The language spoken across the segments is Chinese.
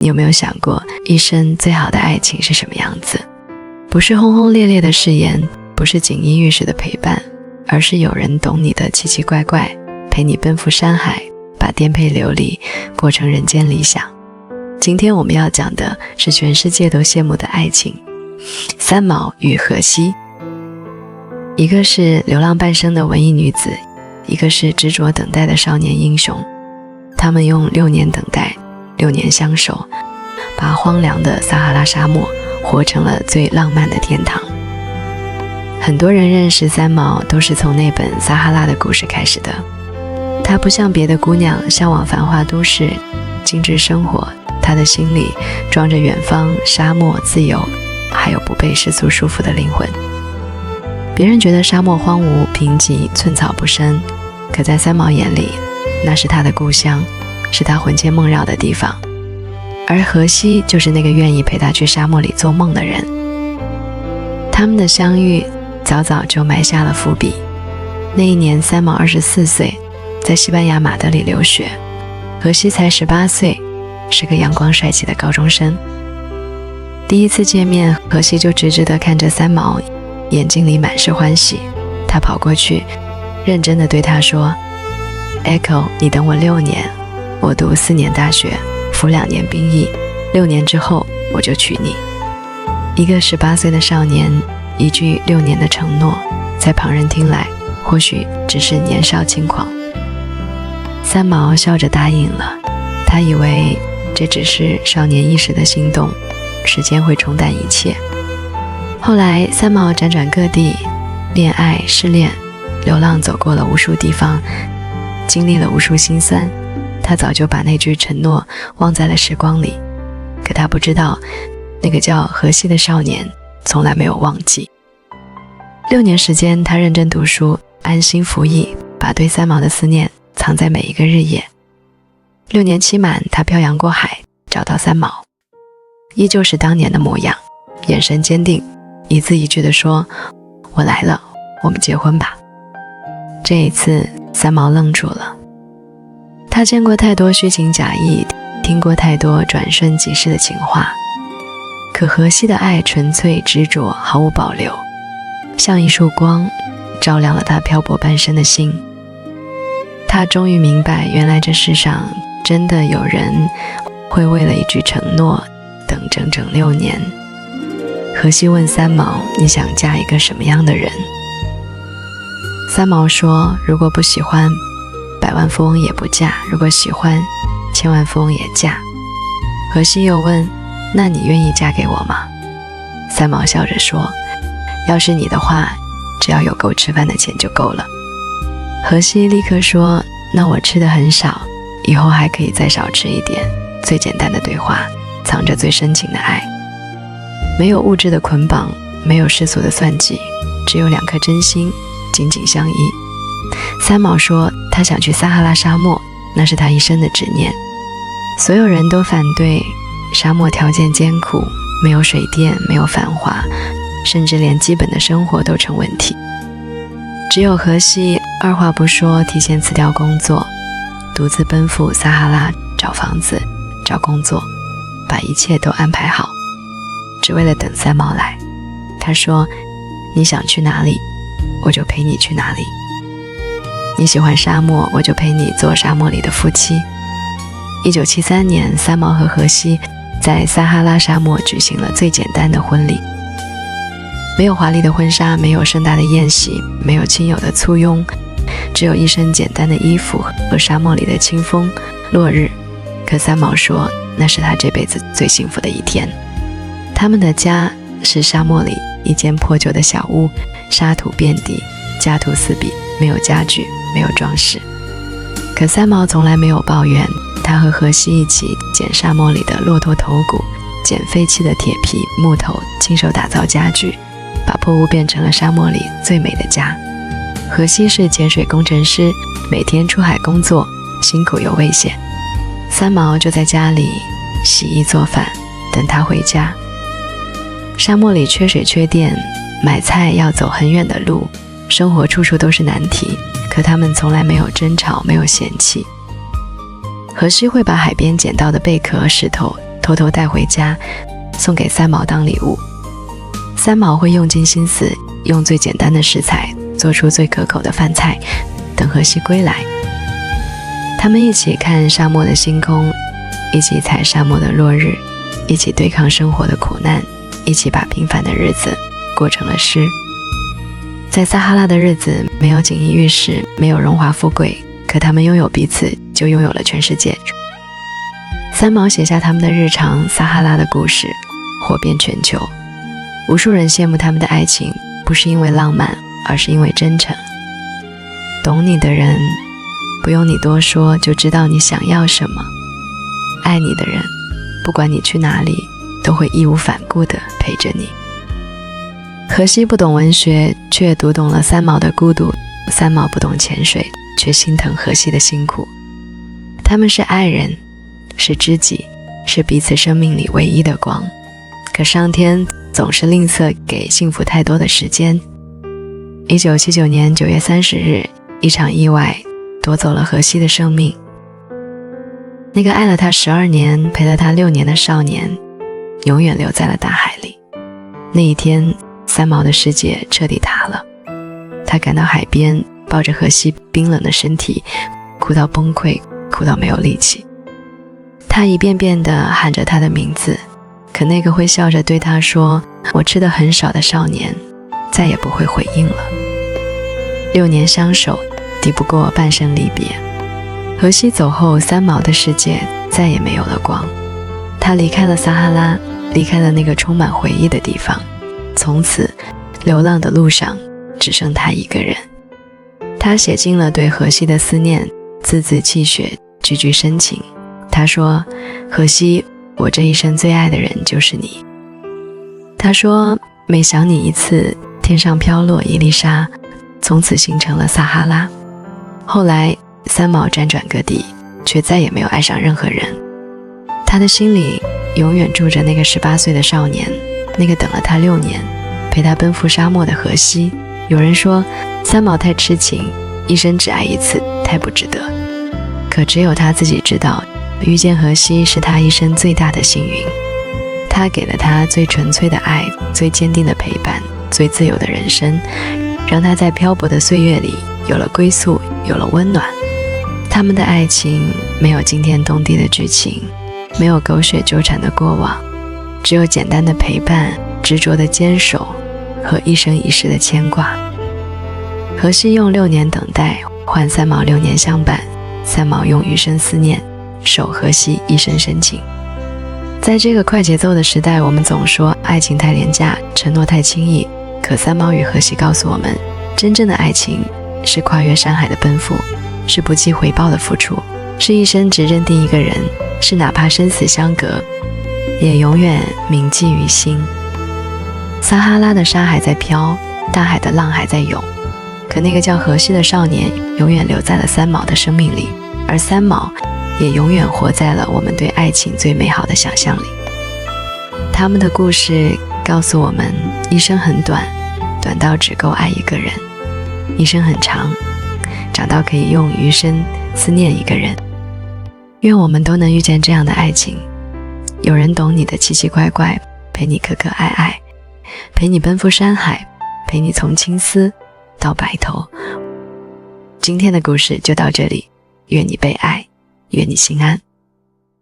你有没有想过，一生最好的爱情是什么样子？不是轰轰烈烈的誓言，不是锦衣玉食的陪伴，而是有人懂你的奇奇怪怪，陪你奔赴山海，把颠沛流离过成人间理想。今天我们要讲的是全世界都羡慕的爱情，三毛与荷西。一个是流浪半生的文艺女子，一个是执着等待的少年英雄。他们用6年等待，6年相守，把荒凉的撒哈拉沙漠活成了最浪漫的天堂。很多人认识三毛都是从那本《撒哈拉的故事》开始的。她不像别的姑娘向往繁华都市、精致生活，她的心里装着远方、沙漠、自由，还有不被世俗束缚的灵魂。别人觉得沙漠荒芜、贫瘠、寸草不生，可在三毛眼里，那是他的故乡，是他魂牵梦绕的地方。而荷西就是那个愿意陪他去沙漠里做梦的人。他们的相遇早早就埋下了伏笔。那一年三毛24岁，在西班牙马德里留学，荷西才18岁，是个阳光帅气的高中生。第一次见面，荷西就直直地看着三毛，眼睛里满是欢喜。他跑过去认真地对他说， Echo， 你等我6年，我读4年大学，服2年兵役，6年之后我就娶你。一个18岁的少年，一句6年的承诺，在旁人听来或许只是年少轻狂。三毛笑着答应了，他以为这只是少年一时的心动，时间会冲淡一切。后来三毛辗转各地，恋爱、失恋，流浪走过了无数地方，经历了无数辛酸。他早就把那句承诺忘在了时光里，可他不知道，那个叫荷西的少年从来没有忘记。6年时间，他认真读书，安心服役，把对三毛的思念藏在每一个日夜。6年期满，他漂洋过海，找到三毛，依旧是当年的模样，眼神坚定，一字一句地说，我来了，我们结婚吧。这一次三毛愣住了。他见过太多虚情假意，听过太多转瞬即逝的情话，可荷西的爱纯粹执着，毫无保留，像一束光，照亮了他漂泊半生的心。他终于明白，原来这世上真的有人会为了一句承诺等整整6年。荷西问三毛，你想嫁一个什么样的人？三毛说，如果不喜欢，100万富翁也不嫁，如果喜欢，1000万富翁也嫁。荷西又问，那你愿意嫁给我吗？三毛笑着说，要是你的话，只要有够吃饭的钱就够了。荷西立刻说，那我吃的很少，以后还可以再少吃一点。最简单的对话，藏着最深情的爱。没有物质的捆绑，没有世俗的算计，只有2颗真心紧紧相依。三毛说，他想去撒哈拉沙漠，那是他一生的执念。所有人都反对，沙漠条件艰苦，没有水电，没有繁华，甚至连基本的生活都成问题。只有荷西二话不说，提前辞掉工作，独自奔赴撒哈拉，找房子，找工作，把一切都安排好，只为了等三毛来。他说，你想去哪里，我就陪你去哪里。你喜欢沙漠，我就陪你做沙漠里的夫妻。1973年，三毛和荷西在撒哈拉沙漠举行了最简单的婚礼。没有华丽的婚纱，没有盛大的宴席，没有亲友的簇拥，只有一身简单的衣服和沙漠里的清风、落日。可三毛说，那是他这辈子最幸福的一天。他们的家是沙漠里一间破旧的小屋，沙土遍地，家徒四壁，没有家具，没有装饰。可三毛从来没有抱怨，他和荷西一起捡沙漠里的骆驼头骨，捡废弃的铁皮、木头，亲手打造家具，把破屋变成了沙漠里最美的家。荷西是潜水工程师，每天出海工作，辛苦又危险。三毛就在家里洗衣做饭，等他回家。沙漠里缺水缺电，买菜要走很远的路，生活处处都是难题，可他们从来没有争吵，没有嫌弃。荷西会把海边捡到的贝壳、石头偷偷带回家，送给三毛当礼物。三毛会用尽心思，用最简单的食材做出最可口的饭菜，等荷西归来。他们一起看沙漠的星空，一起采沙漠的落日，一起对抗生活的苦难，一起把平凡的日子过成了诗。在撒哈拉的日子没有锦衣玉食，没有荣华富贵，可他们拥有彼此，就拥有了全世界。三毛写下他们的日常，撒哈拉的故事火遍全球。无数人羡慕他们的爱情，不是因为浪漫，而是因为真诚。懂你的人，不用你多说就知道你想要什么。爱你的人，不管你去哪里，都会义无反顾地陪着你。荷西不懂文学，却读懂了三毛的孤独；三毛不懂潜水，却心疼荷西的辛苦。他们是爱人，是知己，是彼此生命里唯一的光。可上天总是吝啬给幸福太多的时间。1979年9月30日，一场意外夺走了荷西的生命。那个爱了他12年，陪了他6年的少年，永远留在了大海里。那一天，三毛的世界彻底塌了。他赶到海边，抱着荷西冰冷的身体，哭到崩溃，哭到没有力气。他一遍遍地喊着他的名字，可那个会笑着对他说我吃的很少的少年再也不会回应了。6年相守，抵不过半生离别。荷西走后，三毛的世界再也没有了光。他离开了撒哈拉，离开了那个充满回忆的地方，从此流浪的路上只剩他一个人。他写尽了对荷西的思念，字字泣血，句句深情。他说，荷西，我这一生最爱的人就是你。他说，每想你一次，天上飘落一粒沙，从此形成了撒哈拉。后来三毛辗转各地，却再也没有爱上任何人。他的心里永远住着那个18岁的少年，那个等了他6年，陪他奔赴沙漠的荷西。有人说三毛太痴情，一生只爱一次，太不值得。可只有他自己知道，遇见荷西是他一生最大的幸运。他给了他最纯粹的爱，最坚定的陪伴，最自由的人生，让他在漂泊的岁月里有了归宿，有了温暖。他们的爱情没有惊天动地的剧情，没有狗血纠缠的过往，只有简单的陪伴，执着的坚守和一生一世的牵挂。荷西用6年等待换三毛6年相伴，三毛用余生思念守荷西一生深情。在这个快节奏的时代，我们总说爱情太廉价，承诺太轻易，可三毛与荷西告诉我们，真正的爱情是跨越山海的奔赴，是不计回报的付出，是一生只认定一个人，是哪怕生死相隔也永远铭记于心。撒哈拉的沙还在飘，大海的浪还在涌，可那个叫荷西的少年永远留在了三毛的生命里，而三毛也永远活在了我们对爱情最美好的想象里。他们的故事告诉我们，一生很短，短到只够爱一个人；一生很长，长到可以用余生思念一个人。愿我们都能遇见这样的爱情，有人懂你的奇奇怪怪，陪你可可爱爱，陪你奔赴山海，陪你从青丝到白头。今天的故事就到这里，愿你被爱，愿你心安。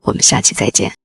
我们下期再见。